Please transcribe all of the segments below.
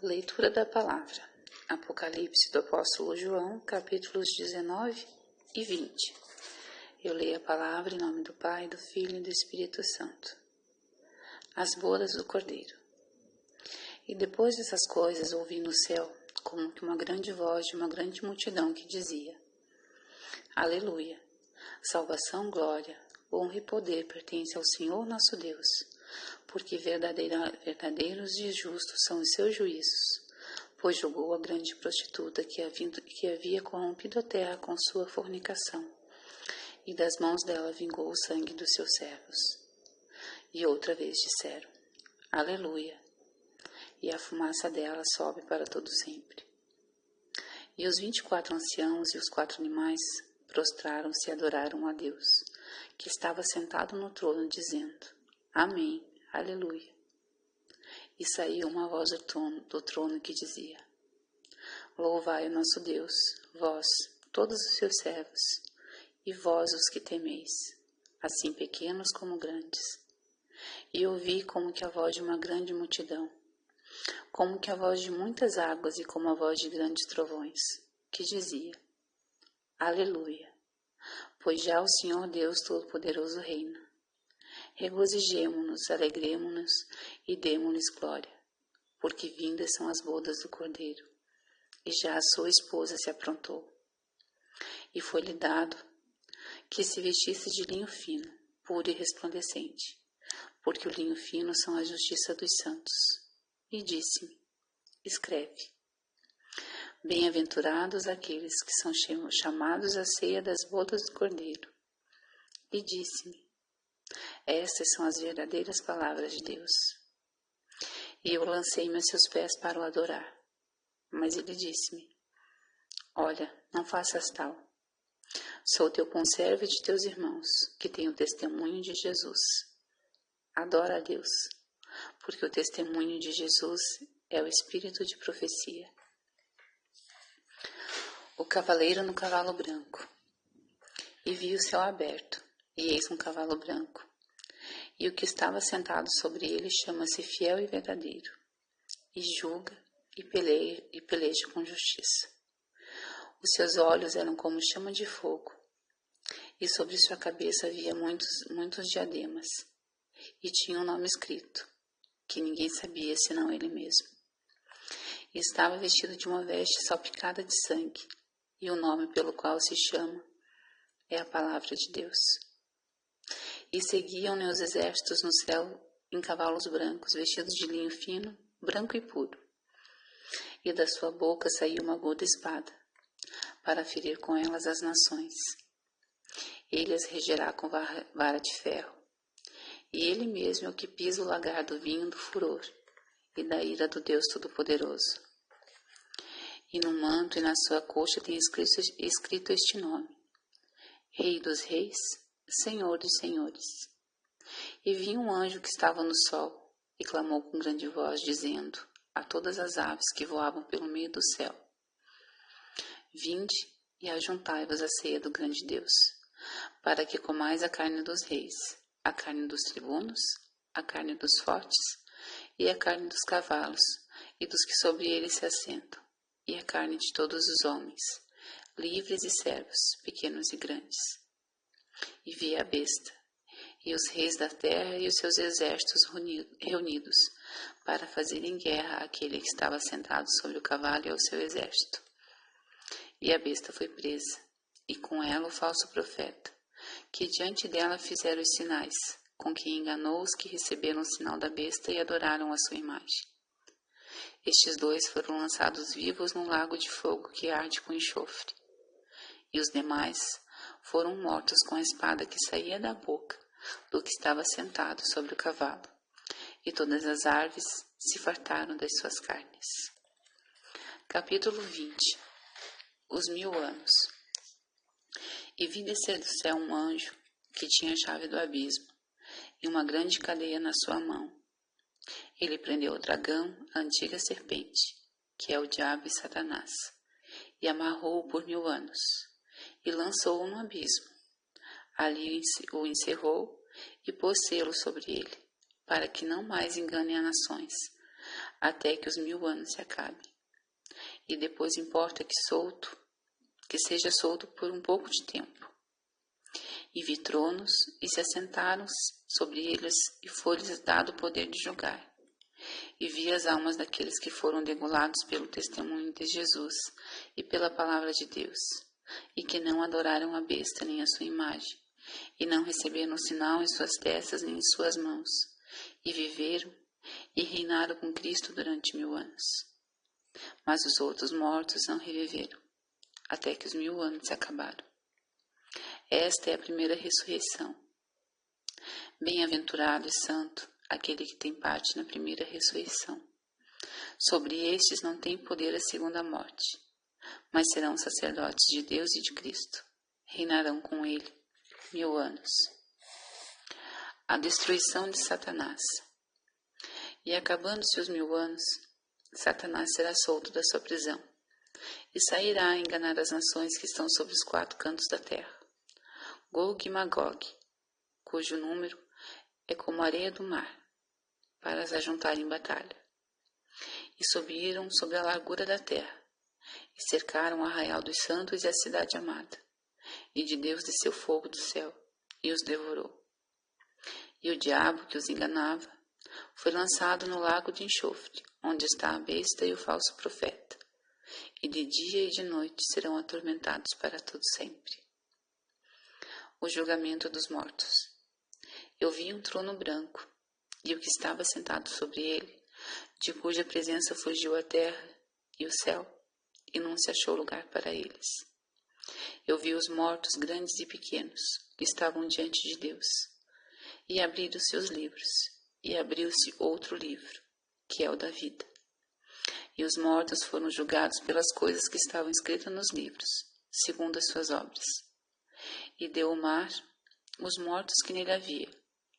Leitura da Palavra. Apocalipse do Apóstolo João, capítulos 19 e 20. Eu leio a Palavra em nome do Pai, do Filho e do Espírito Santo. As bodas do Cordeiro. E depois dessas coisas ouvi no céu, como que uma grande voz de uma grande multidão que dizia: Aleluia! Salvação, glória, honra e poder pertence ao Senhor nosso Deus, porque verdadeiros e justos são os seus juízos, pois julgou a grande prostituta que havia corrompido a terra com sua fornicação, e das mãos dela vingou o sangue dos seus servos. E outra vez disseram: Aleluia! E a fumaça dela sobe para todo sempre. E os 24 anciãos e os 4 animais prostraram-se e adoraram a Deus, que estava sentado no trono, dizendo: Amém, Aleluia. E saiu uma voz do trono que dizia: Louvai o nosso Deus, vós, todos os seus servos, e vós os que temeis, assim pequenos como grandes. E ouvi como que a voz de uma grande multidão, como que a voz de muitas águas e como a voz de grandes trovões, que dizia: Aleluia, pois já o Senhor Deus Todo-Poderoso reina. Regozijemo-nos, alegremo-nos e demo-lhes glória, porque vindas são as bodas do Cordeiro, e já a sua esposa se aprontou. E foi-lhe dado que se vestisse de linho fino, puro e resplandecente, porque o linho fino são a justiça dos santos. E disse-me: Escreve: Bem-aventurados aqueles que são chamados à ceia das bodas do Cordeiro. E disse-me: Estas são as verdadeiras palavras de Deus. E eu lancei-me a seus pés para o adorar. Mas ele disse-me: Olha, não faças tal. Sou teu conservo e de teus irmãos, que têm o testemunho de Jesus. Adora a Deus, porque o testemunho de Jesus é o espírito de profecia. O cavaleiro no cavalo branco. E vi o céu aberto, e eis um cavalo branco. E o que estava sentado sobre ele chama-se Fiel e Verdadeiro, e julga e peleja com justiça. Os seus olhos eram como chama de fogo, e sobre sua cabeça havia muitos diademas, e tinha um nome escrito, que ninguém sabia senão ele mesmo. E estava vestido de uma veste salpicada de sangue, e o nome pelo qual se chama é a Palavra de Deus. E seguiam-ne os exércitos no céu em cavalos brancos, vestidos de linho fino, branco e puro. E da sua boca saía uma aguda espada, para ferir com elas as nações. Ele as regerá com vara de ferro. E ele mesmo é o que pisa o lagar do vinho do furor e da ira do Deus Todo-Poderoso. E no manto e na sua coxa tem escrito este nome: Rei dos Reis, Senhor dos Senhores. E vi um anjo que estava no sol, e clamou com grande voz, dizendo a todas as aves que voavam pelo meio do céu: Vinde e ajuntai-vos à ceia do grande Deus, para que comais a carne dos reis, a carne dos tribunos, a carne dos fortes, e a carne dos cavalos, e dos que sobre eles se assentam, e a carne de todos os homens, livres e servos, pequenos e grandes. E vi a besta, e os reis da terra e os seus exércitos reunidos, para fazerem guerra àquele que estava sentado sobre o cavalo e ao seu exército. E a besta foi presa, e com ela o falso profeta, que diante dela fizeram os sinais, com que enganou os que receberam o sinal da besta e adoraram a sua imagem. Estes 2 foram lançados vivos num lago de fogo que arde com enxofre. E os demais foram mortos com a espada que saía da boca do que estava sentado sobre o cavalo, e todas as aves se fartaram das suas carnes. Capítulo 20. Os 1000 anos. E vi descer do céu um anjo que tinha a chave do abismo e uma grande cadeia na sua mão. Ele prendeu o dragão, a antiga serpente, que é o diabo e Satanás, e amarrou-o por 1000 anos, e lançou-o no abismo. Ali o encerrou e pôs selo sobre ele, para que não mais engane as nações, até que os 1000 anos se acabem. E depois importa que seja solto por um pouco de tempo. E vi tronos, e se assentaram sobre eles, e foi-lhes dado o poder de julgar. E vi as almas daqueles que foram degolados pelo testemunho de Jesus e pela palavra de Deus, e que não adoraram a besta nem a sua imagem, e não receberam sinal em suas testas nem em suas mãos, e viveram e reinaram com Cristo durante 1000 anos. Mas os outros mortos não reviveram, até que os 1000 anos se acabaram. Esta é a primeira ressurreição. Bem-aventurado e santo aquele que tem parte na primeira ressurreição. Sobre estes não tem poder a segunda morte, mas serão sacerdotes de Deus e de Cristo. Reinarão com ele 1000 anos. A destruição de Satanás. E acabando-se os 1000 anos, Satanás será solto da sua prisão, e sairá a enganar as nações que estão sobre os 4 cantos da terra, Gog e Magog, cujo número é como a areia do mar, para as ajuntar em batalha. E subiram sobre a largura da terra, e cercaram o arraial dos santos e a cidade amada, e de Deus desceu fogo do céu, e os devorou. E o diabo que os enganava foi lançado no lago de enxofre, onde está a besta e o falso profeta, e de dia e de noite serão atormentados para todo sempre. O julgamento dos mortos. Eu vi um trono branco, e o que estava sentado sobre ele, de cuja presença fugiu a terra e o céu, e não se achou lugar para eles. Eu vi os mortos, grandes e pequenos, que estavam diante de Deus, e abriram-se os livros, e abriu-se outro livro, que é o da vida. E os mortos foram julgados pelas coisas que estavam escritas nos livros, segundo as suas obras. E deu o mar os mortos que nele havia,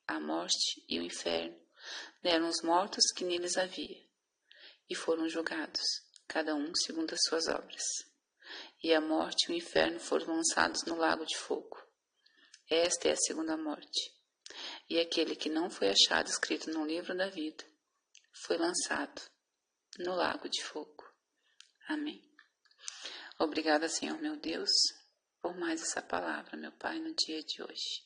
a morte e o inferno deram os mortos que neles havia, e foram julgados, cada um segundo as suas obras. E a morte e o inferno foram lançados no lago de fogo. Esta é a segunda morte. E aquele que não foi achado escrito no livro da vida foi lançado no lago de fogo. Amém. Obrigada, Senhor meu Deus, por mais essa palavra, meu Pai, no dia de hoje.